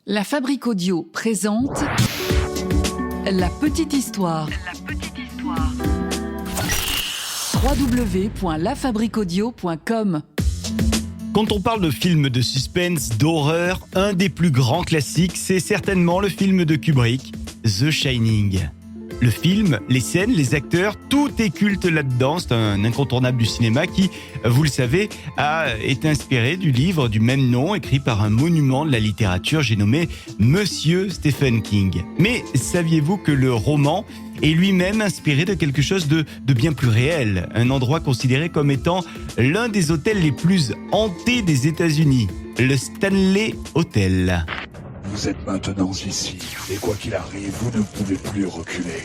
La Fabrique Audio présente La Petite Histoire. www.lafabriqueaudio.com. Quand on parle de films de suspense, d'horreur, un des plus grands classiques, c'est certainement le film de Kubrick, The Shining. Le film, les scènes, les acteurs, tout est culte là-dedans. C'est un incontournable du cinéma qui, vous le savez, a été inspiré du livre du même nom, écrit par un monument de la littérature, j'ai nommé Monsieur Stephen King. Mais saviez-vous que le roman est lui-même inspiré de quelque chose de bien plus réel, un endroit considéré comme étant l'un des hôtels les plus hantés des États-Unis, le Stanley Hotel. Vous êtes maintenant ici, et quoi qu'il arrive, vous ne pouvez plus reculer.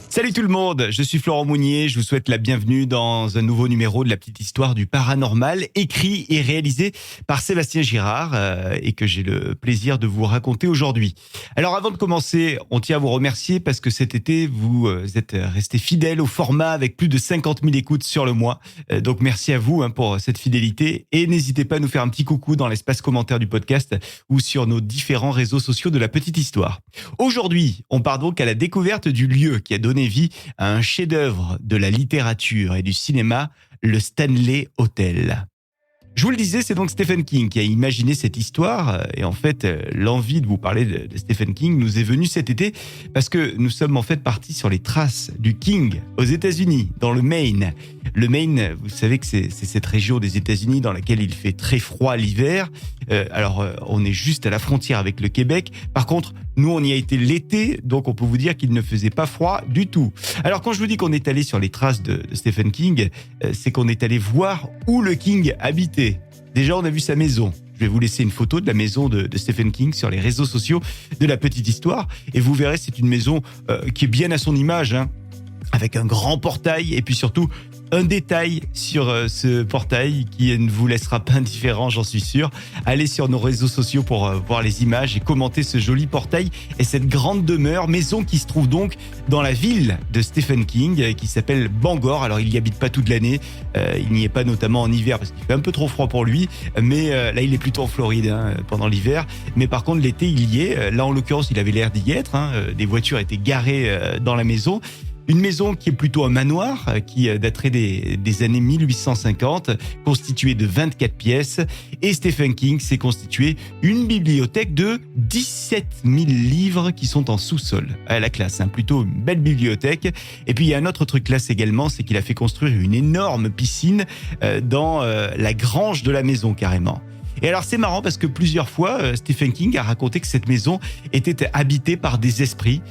Salut tout le monde, je suis Florent Mounier, je vous souhaite la bienvenue dans un nouveau numéro de la petite histoire du paranormal, écrit et réalisé par Sébastien Girard et que j'ai le plaisir de vous raconter aujourd'hui. Alors avant de commencer, on tient à vous remercier parce que cet été, vous êtes restés fidèles au format avec plus de 50 000 écoutes sur le mois. Donc merci à vous pour cette fidélité et n'hésitez pas à nous faire un petit coucou dans l'espace commentaire du podcast ou sur nos différents réseaux sociaux de la petite histoire. Aujourd'hui, on part donc à la découverte du lieu qui a donné vie à un chef-d'œuvre de la littérature et du cinéma, le Stanley Hotel. Je vous le disais, c'est donc Stephen King qui a imaginé cette histoire et en fait, l'envie de vous parler de Stephen King nous est venue cet été parce que nous sommes en fait partis sur les traces du King aux États-Unis, dans le Maine. Le Maine, vous savez que c'est cette région des États-Unis dans laquelle il fait très froid l'hiver. On est juste à la frontière avec le Québec. Par contre, nous, on y a été l'été, donc on peut vous dire qu'il ne faisait pas froid du tout. Alors, quand je vous dis qu'on est allé sur les traces de Stephen King, c'est qu'on est allé voir où le King habitait. Déjà, on a vu sa maison. Je vais vous laisser une photo de la maison de Stephen King sur les réseaux sociaux de la petite histoire. Et vous verrez, c'est une maison qui est bien à son image, avec un grand portail et puis surtout un détail sur ce portail qui ne vous laissera pas indifférent, j'en suis sûr. Allez sur nos réseaux sociaux pour voir les images et commenter ce joli portail et cette grande demeure, maison qui se trouve donc dans la ville de Stephen King, qui s'appelle Bangor. Alors il n'y habite pas toute l'année, il n'y est pas notamment en hiver parce qu'il fait un peu trop froid pour lui, mais là il est plutôt en Floride pendant l'hiver. Mais par contre l'été il y est, là en l'occurrence il avait l'air d'y être, des voitures étaient garées dans la maison. Une maison qui est plutôt un manoir, qui daterait des années 1850, constituée de 24 pièces. Et Stephen King s'est constitué une bibliothèque de 17 000 livres qui sont en sous-sol. À la classe, plutôt une belle bibliothèque. Et puis il y a un autre truc classe également, c'est qu'il a fait construire une énorme piscine dans la grange de la maison carrément. Et alors c'est marrant parce que plusieurs fois, Stephen King a raconté que cette maison était habitée par des esprits.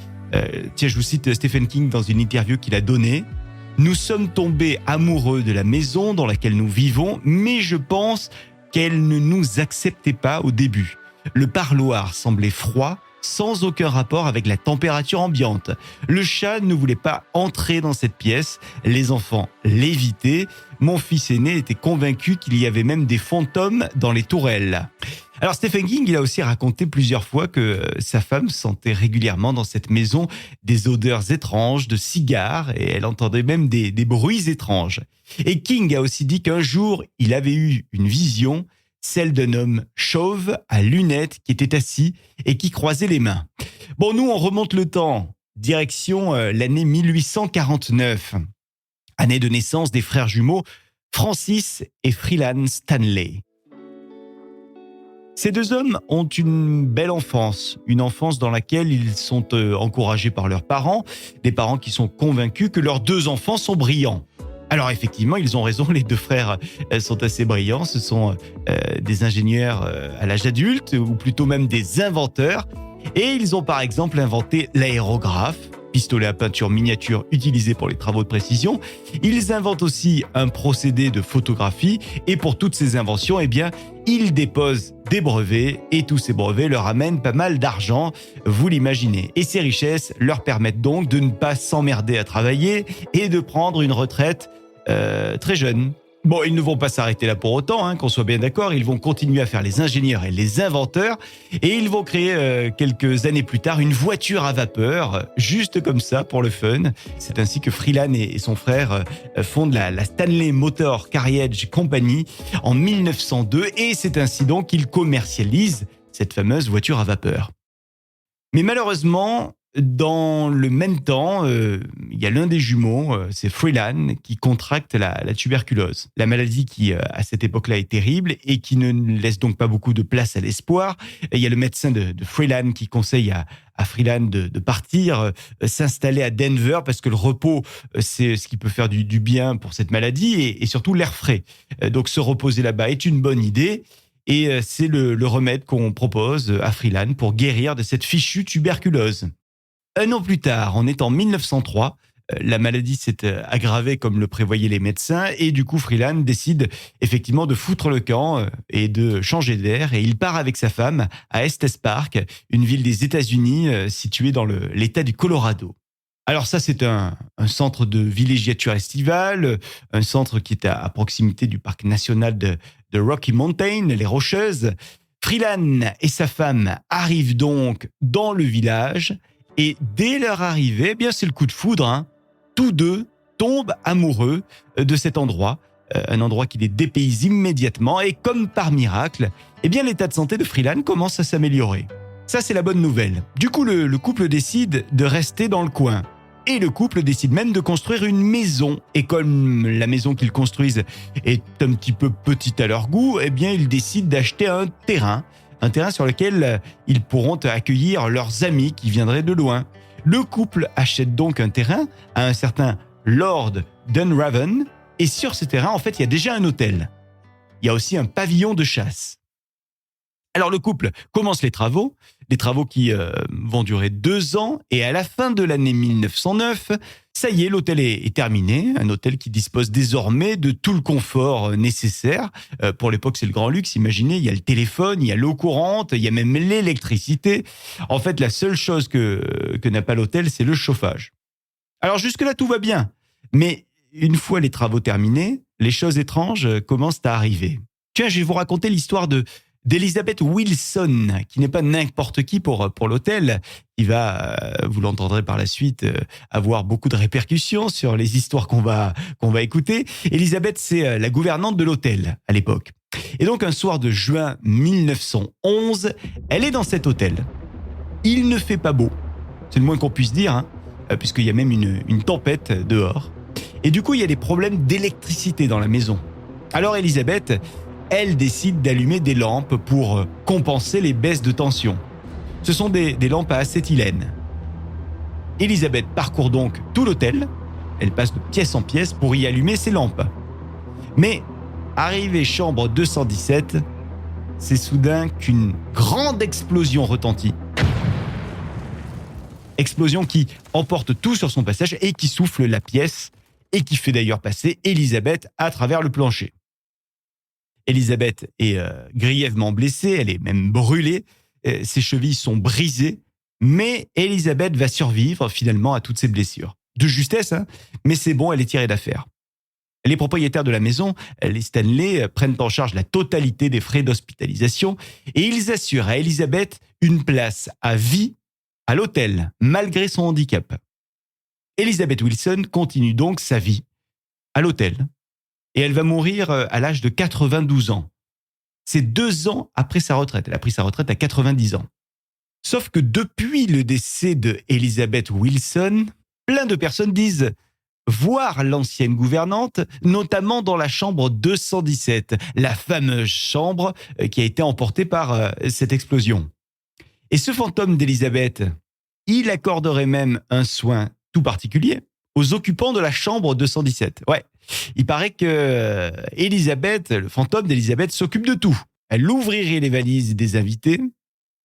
Tiens, je vous cite Stephen King dans une interview qu'il a donnée. « Nous sommes tombés amoureux de la maison dans laquelle nous vivons, mais je pense qu'elle ne nous acceptait pas au début. Le parloir semblait froid, sans aucun rapport avec la température ambiante. Le chat ne voulait pas entrer dans cette pièce, les enfants l'évitaient. Mon fils aîné était convaincu qu'il y avait même des fantômes dans les tourelles. » Alors Stephen King, il a aussi raconté plusieurs fois que sa femme sentait régulièrement dans cette maison des odeurs étranges de cigares et elle entendait même des bruits étranges. Et King a aussi dit qu'un jour, il avait eu une vision, celle d'un homme chauve à lunettes qui était assis et qui croisait les mains. Bon, nous, on remonte le temps, direction l'année 1849, année de naissance des frères jumeaux Francis et Freeland Stanley. Ces deux hommes ont une belle enfance, une enfance dans laquelle ils sont encouragés par leurs parents, des parents qui sont convaincus que leurs deux enfants sont brillants. Alors effectivement, ils ont raison, les deux frères sont assez brillants, ce sont des ingénieurs à l'âge adulte, ou plutôt même des inventeurs, et ils ont par exemple inventé l'aérographe, pistolet à peinture miniature utilisé pour les travaux de précision. Ils inventent aussi un procédé de photographie et pour toutes ces inventions, ils déposent des brevets et tous ces brevets leur amènent pas mal d'argent, vous l'imaginez. Et ces richesses leur permettent donc de ne pas s'emmerder à travailler et de prendre une retraite très jeune. Bon, ils ne vont pas s'arrêter là pour autant, qu'on soit bien d'accord. Ils vont continuer à faire les ingénieurs et les inventeurs. Et ils vont créer, quelques années plus tard, une voiture à vapeur, juste comme ça, pour le fun. C'est ainsi que Freeland et son frère fondent la Stanley Motor Carriage Company en 1902. Et c'est ainsi donc qu'ils commercialisent cette fameuse voiture à vapeur. Mais malheureusement, dans le même temps, il y a l'un des jumeaux, c'est Freelan, qui contracte la tuberculose. La maladie qui, à cette époque-là, est terrible et qui ne laisse donc pas beaucoup de place à l'espoir. Et il y a le médecin de Freelan qui conseille à Freelan de partir, s'installer à Denver, parce que le repos, c'est ce qui peut faire du bien pour cette maladie, et surtout l'air frais. Donc se reposer là-bas est une bonne idée. Et c'est le remède qu'on propose à Freelan pour guérir de cette fichue tuberculose. Un an plus tard, on est en 1903, la maladie s'est aggravée comme le prévoyaient les médecins, et du coup Freelan décide effectivement de foutre le camp et de changer d'air, et il part avec sa femme à Estes Park, une ville des États-Unis située dans l'État du Colorado. Alors ça, c'est un centre de villégiature estivale, un centre qui est à proximité du parc national de Rocky Mountain, les Rocheuses. Freelan et sa femme arrivent donc dans le village, et dès leur arrivée, eh bien c'est le coup de foudre, hein. Tous deux tombent amoureux de cet endroit, un endroit qui les dépayse immédiatement, et comme par miracle, eh bien l'état de santé de Freelan commence à s'améliorer. Ça, c'est la bonne nouvelle. Du coup, le couple décide de rester dans le coin. Et le couple décide même de construire une maison. Et comme la maison qu'ils construisent est un petit peu petite à leur goût, eh bien, ils décident d'acheter un terrain sur lequel ils pourront accueillir leurs amis qui viendraient de loin. Le couple achète donc un terrain à un certain Lord Dunraven, et sur ce terrain, en fait, il y a déjà un hôtel. Il y a aussi un pavillon de chasse. Alors le couple commence les travaux qui vont durer 2 ans, et à la fin de l'année 1909, ça y est, l'hôtel est terminé, un hôtel qui dispose désormais de tout le confort nécessaire. Pour l'époque, c'est le grand luxe, imaginez, il y a le téléphone, il y a l'eau courante, il y a même l'électricité. En fait, la seule chose que n'a pas l'hôtel, c'est le chauffage. Alors jusque-là, tout va bien, mais une fois les travaux terminés, les choses étranges commencent à arriver. Tiens, je vais vous raconter l'histoire d'Elizabeth Wilson, qui n'est pas n'importe qui pour l'hôtel. Il va, vous l'entendrez par la suite, avoir beaucoup de répercussions sur les histoires qu'on va écouter. Elizabeth, c'est la gouvernante de l'hôtel à l'époque. Et donc, un soir de juin 1911, elle est dans cet hôtel. Il ne fait pas beau, c'est le moins qu'on puisse dire, hein, puisqu'il y a même une tempête dehors. Et du coup, il y a des problèmes d'électricité dans la maison. Alors, Elizabeth, elle décide d'allumer des lampes pour compenser les baisses de tension. Ce sont des lampes à acétylène. Elizabeth parcourt donc tout l'hôtel. Elle passe de pièce en pièce pour y allumer ses lampes. Mais, arrivée chambre 217, c'est soudain qu'une grande explosion retentit. Explosion qui emporte tout sur son passage et qui souffle la pièce, et qui fait d'ailleurs passer Elizabeth à travers le plancher. Elizabeth est grièvement blessée, elle est même brûlée, ses chevilles sont brisées, mais Elizabeth va survivre finalement à toutes ces blessures. De justesse, hein, mais c'est bon, elle est tirée d'affaire. Les propriétaires de la maison, les Stanley, prennent en charge la totalité des frais d'hospitalisation, et ils assurent à Elizabeth une place à vie à l'hôtel, malgré son handicap. Elizabeth Wilson continue donc sa vie à l'hôtel, et elle va mourir à l'âge de 92 ans. C'est 2 ans après sa retraite. Elle a pris sa retraite à 90 ans. Sauf que depuis le décès de Elizabeth Wilson, plein de personnes disent voir l'ancienne gouvernante, notamment dans la chambre 217, la fameuse chambre qui a été emportée par cette explosion. Et ce fantôme d'Elizabeth, il accorderait même un soin tout particulier aux occupants de la chambre 217. Ouais. Il paraît que Elizabeth, le fantôme d'Elizabeth, s'occupe de tout. Elle ouvrirait les valises des invités,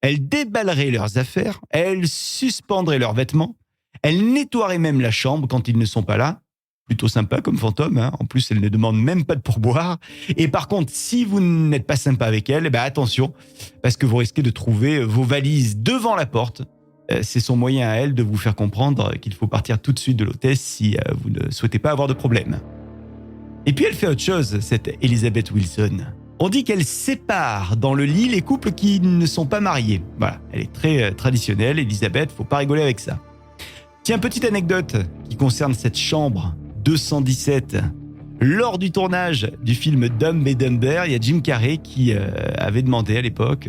elle déballerait leurs affaires, elle suspendrait leurs vêtements, elle nettoierait même la chambre quand ils ne sont pas là. Plutôt sympa comme fantôme, hein. En plus, elle ne demande même pas de pourboire. Et par contre, si vous n'êtes pas sympa avec elle, attention, parce que vous risquez de trouver vos valises devant la porte. C'est son moyen à elle de vous faire comprendre qu'il faut partir tout de suite de l'hôtesse si vous ne souhaitez pas avoir de problème. Et puis elle fait autre chose, cette Elizabeth Wilson. On dit qu'elle sépare dans le lit les couples qui ne sont pas mariés. Voilà, elle est très traditionnelle, Elizabeth, faut pas rigoler avec ça. Tiens, petite anecdote qui concerne cette chambre 217. Lors du tournage du film Dumb and Dumber, il y a Jim Carrey qui avait demandé à l'époque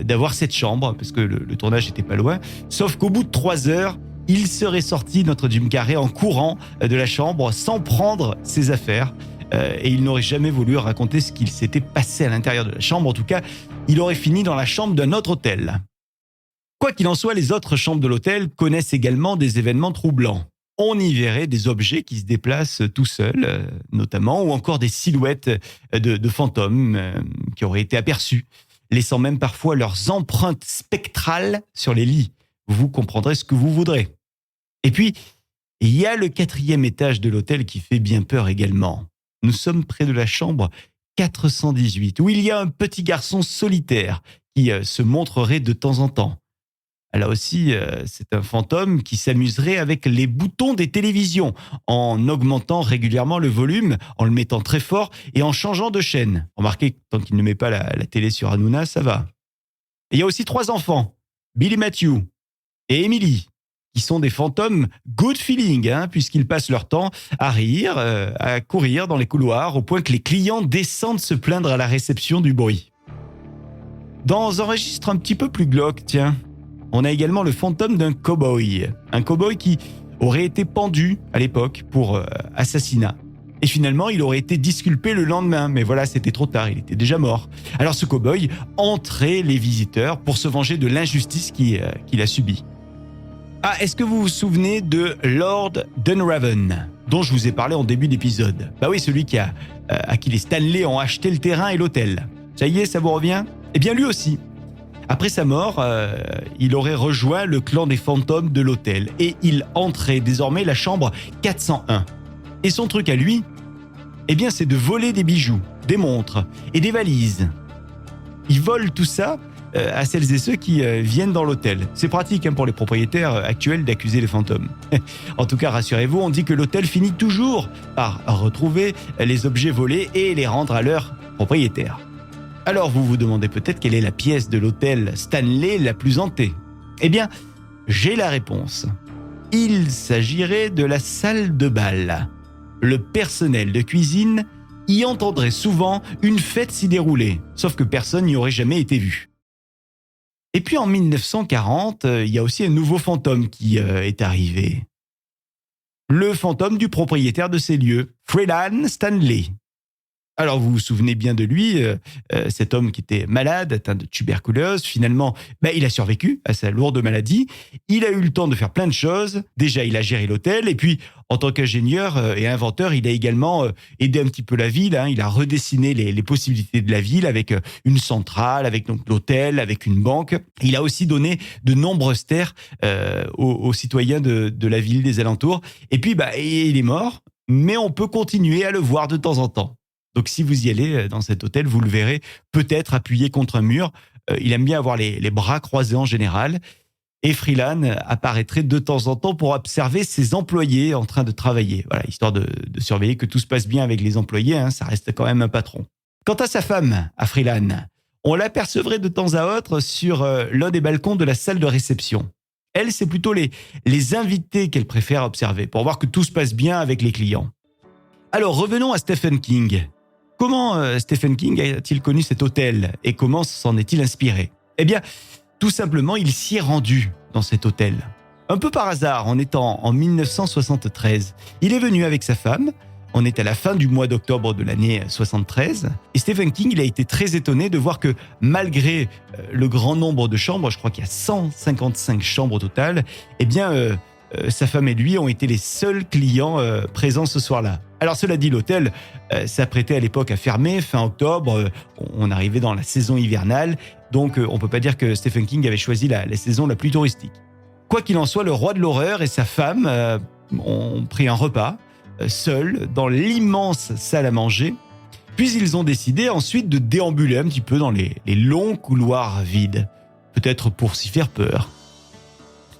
d'avoir cette chambre, parce que le tournage n'était pas loin. Sauf qu'au bout de 3 heures, il serait sorti, notre Jim Carrey, en courant de la chambre sans prendre ses affaires. Et il n'aurait jamais voulu raconter ce qu'il s'était passé à l'intérieur de la chambre. En tout cas, il aurait fini dans la chambre d'un autre hôtel. Quoi qu'il en soit, les autres chambres de l'hôtel connaissent également des événements troublants. On y verrait des objets qui se déplacent tout seuls, notamment, ou encore des silhouettes de fantômes qui auraient été aperçus, laissant même parfois leurs empreintes spectrales sur les lits. Vous comprendrez ce que vous voudrez. Et puis, il y a le 4e étage de l'hôtel qui fait bien peur également. Nous sommes près de la chambre 418, où il y a un petit garçon solitaire qui se montrerait de temps en temps. Là aussi, c'est un fantôme qui s'amuserait avec les boutons des télévisions, en augmentant régulièrement le volume, en le mettant très fort et en changeant de chaîne. Remarquez, tant qu'il ne met pas la télé sur Hanouna, ça va. Et il y a aussi 3 enfants, Billy Matthew et Emily, qui sont des fantômes good feeling, puisqu'ils passent leur temps à rire, à courir dans les couloirs, au point que les clients descendent se plaindre à la réception du bruit. Dans un registre un petit peu plus glauque, tiens, on a également le fantôme d'un cow-boy. Un cow-boy qui aurait été pendu à l'époque pour assassinat. Et finalement, il aurait été disculpé le lendemain. Mais voilà, c'était trop tard, il était déjà mort. Alors ce cow-boy entrait les visiteurs pour se venger de l'injustice qu'il a subie. Ah, est-ce que vous vous souvenez de Lord Dunraven, dont je vous ai parlé en début d'épisode? Bah oui, celui à qui les Stanley ont acheté le terrain et l'hôtel. Ça y est, ça vous revient? Eh bien lui aussi. Après sa mort, il aurait rejoint le clan des fantômes de l'hôtel et il entrait désormais la chambre 401. Et son truc à lui, eh bien c'est de voler des bijoux, des montres et des valises. Il vole tout ça à celles et ceux qui viennent dans l'hôtel. C'est pratique pour les propriétaires actuels d'accuser les fantômes. En tout cas, rassurez-vous, on dit que l'hôtel finit toujours par retrouver les objets volés et les rendre à leurs propriétaires. Alors vous vous demandez peut-être quelle est la pièce de l'hôtel Stanley la plus hantée. Eh bien, j'ai la réponse. Il s'agirait de la salle de bal. Le personnel de cuisine y entendrait souvent une fête s'y dérouler, sauf que personne n'y aurait jamais été vu. Et puis en 1940, il y a aussi un nouveau fantôme qui est arrivé. Le fantôme du propriétaire de ces lieux, Freelan Stanley. Alors vous vous souvenez bien de lui, cet homme qui était malade, atteint de tuberculose. Finalement, il a survécu à sa lourde maladie. Il a eu le temps de faire plein de choses. Déjà, il a géré l'hôtel. Et puis, en tant qu'ingénieur et inventeur, il a également aidé un petit peu la ville. Il a redessiné les possibilités de la ville avec une centrale, avec donc l'hôtel, avec une banque. Il a aussi donné de nombreuses terres aux citoyens de la ville, des alentours. Et puis, il est mort, mais on peut continuer à le voir de temps en temps. Donc si vous y allez dans cet hôtel, vous le verrez peut-être appuyé contre un mur. Il aime bien avoir les bras croisés en général. Et Freelan apparaîtrait de temps en temps pour observer ses employés en train de travailler. Voilà, histoire de surveiller que tout se passe bien avec les employés. Ça reste quand même un patron. Quant à sa femme, à Freelan, on l'apercevrait de temps à autre sur l'un des balcons de la salle de réception. Elle, c'est plutôt les invités qu'elle préfère observer pour voir que tout se passe bien avec les clients. Alors revenons à Stephen King. Comment Stephen King a-t-il connu cet hôtel et comment s'en est-il inspiré? Eh bien, tout simplement, il s'y est rendu dans cet hôtel. Un peu par hasard, en étant en 1973. Il est venu avec sa femme. On est à la fin du mois d'octobre de l'année 73. Et Stephen King, il a été très étonné de voir que malgré le grand nombre de chambres, je crois qu'il y a 155 chambres au total, eh bien, sa femme et lui ont été les seuls clients présents ce soir-là. Alors cela dit, l'hôtel s'apprêtait à l'époque à fermer, fin octobre, on arrivait dans la saison hivernale, donc on ne peut pas dire que Stephen King avait choisi la saison la plus touristique. Quoi qu'il en soit, le roi de l'horreur et sa femme ont pris un repas, seuls, dans l'immense salle à manger, puis ils ont décidé ensuite de déambuler un petit peu dans les longs couloirs vides, peut-être pour s'y faire peur.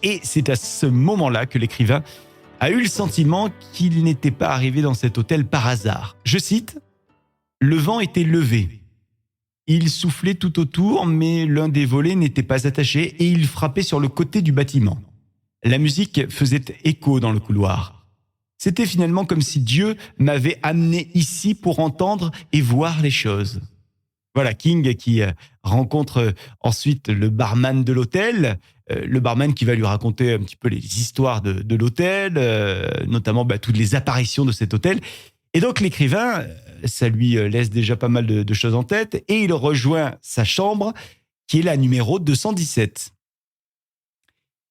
Et c'est à ce moment-là que l'écrivain a eu le sentiment qu'il n'était pas arrivé dans cet hôtel par hasard. Je cite, « Le vent était levé. Il soufflait tout autour, mais l'un des volets n'était pas attaché et il frappait sur le côté du bâtiment. La musique faisait écho dans le couloir. C'était finalement comme si Dieu m'avait amené ici pour entendre et voir les choses. » Voilà, King qui rencontre ensuite le barman de l'hôtel, le barman qui va lui raconter un petit peu les histoires de l'hôtel, notamment toutes les apparitions de cet hôtel. Et donc l'écrivain, ça lui laisse déjà pas mal de choses en tête, et il rejoint sa chambre, qui est la numéro 217.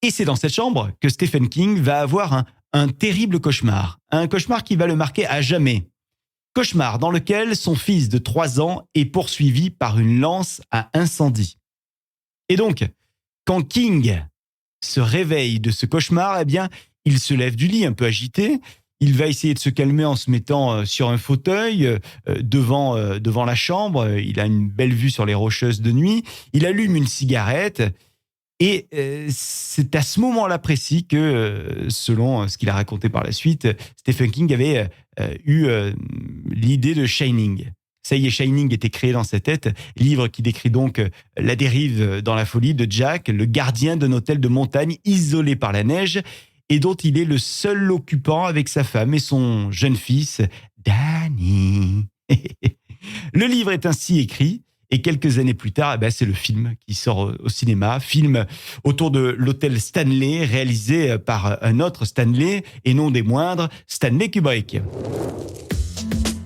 Et c'est dans cette chambre que Stephen King va avoir un terrible cauchemar. Un cauchemar qui va le marquer à jamais. Cauchemar dans lequel son fils de 3 ans est poursuivi par une lance à incendie. Et donc, quand King se réveille de ce cauchemar, eh bien, il se lève du lit un peu agité. Il va essayer de se calmer en se mettant sur un fauteuil devant la chambre. Il a une belle vue sur les Rocheuses de nuit. Il allume une cigarette. Et c'est à ce moment-là précis que, selon ce qu'il a raconté par la suite, Stephen King avait eu l'idée de Shining. Ça y est, Shining était créé dans sa tête, livre qui décrit donc la dérive dans la folie de Jack, le gardien d'un hôtel de montagne isolé par la neige et dont il est le seul occupant avec sa femme et son jeune fils, Danny. Le livre est ainsi écrit. Et quelques années plus tard, c'est le film qui sort au cinéma. Film autour de l'hôtel Stanley, réalisé par un autre Stanley, et non des moindres, Stanley Kubrick.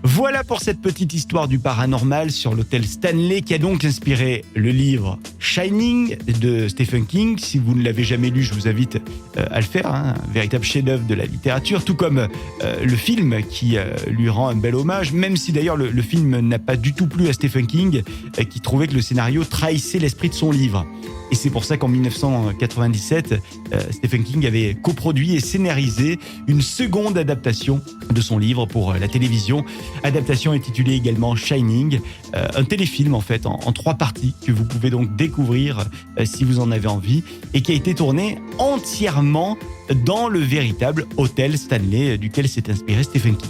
Voilà pour cette petite histoire du paranormal sur l'hôtel Stanley qui a donc inspiré le livre Shining de Stephen King. Si vous ne l'avez jamais lu, je vous invite à le faire, un véritable chef-d'œuvre de la littérature, tout comme le film qui lui rend un bel hommage, même si d'ailleurs le film n'a pas du tout plu à Stephen King, qui trouvait que le scénario trahissait l'esprit de son livre. Et c'est pour ça qu'en 1997, Stephen King avait coproduit et scénarisé une seconde adaptation de son livre pour la télévision. Adaptation intitulée également Shining, un téléfilm en fait en 3 parties que vous pouvez donc découvrir si vous en avez envie et qui a été tourné entièrement dans le véritable hôtel Stanley duquel s'est inspiré Stephen King.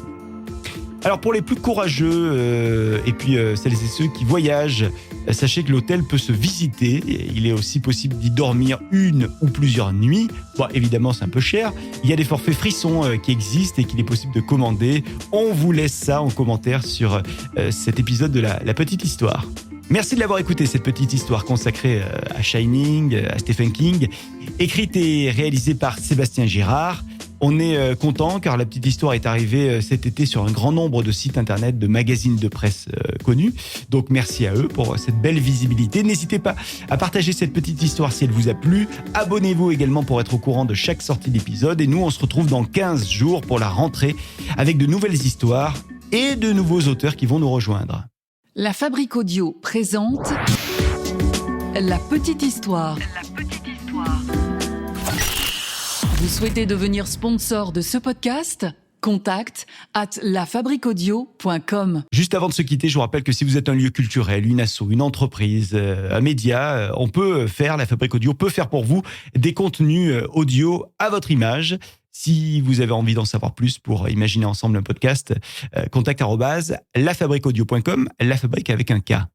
Alors pour les plus courageux et puis celles et ceux qui voyagent, sachez que l'hôtel peut se visiter. Il est aussi possible d'y dormir une ou plusieurs nuits. Bon, évidemment, c'est un peu cher. Il y a des forfaits frissons qui existent et qu'il est possible de commander. On vous laisse ça en commentaire sur cet épisode de la petite histoire. Merci de l'avoir écouté, cette petite histoire consacrée à Shining, à Stephen King, écrite et réalisée par Sébastien Girard. On est content car la petite histoire est arrivée cet été sur un grand nombre de sites internet, de magazines de presse connus. Donc merci à eux pour cette belle visibilité. N'hésitez pas à partager cette petite histoire si elle vous a plu. Abonnez-vous également pour être au courant de chaque sortie d'épisode. Et nous, on se retrouve dans 15 jours pour la rentrée avec de nouvelles histoires et de nouveaux auteurs qui vont nous rejoindre. La Fabrique Audio présente La petite histoire. Vous souhaitez devenir sponsor de ce podcast ? Contact @lafabriqueaudio.com. Juste avant de se quitter, je vous rappelle que si vous êtes un lieu culturel, une asso, une entreprise, un média, la Fabrique Audio peut faire pour vous des contenus audio à votre image. Si vous avez envie d'en savoir plus pour imaginer ensemble un podcast, contact @lafabriqueaudio.com, la fabrique avec un K.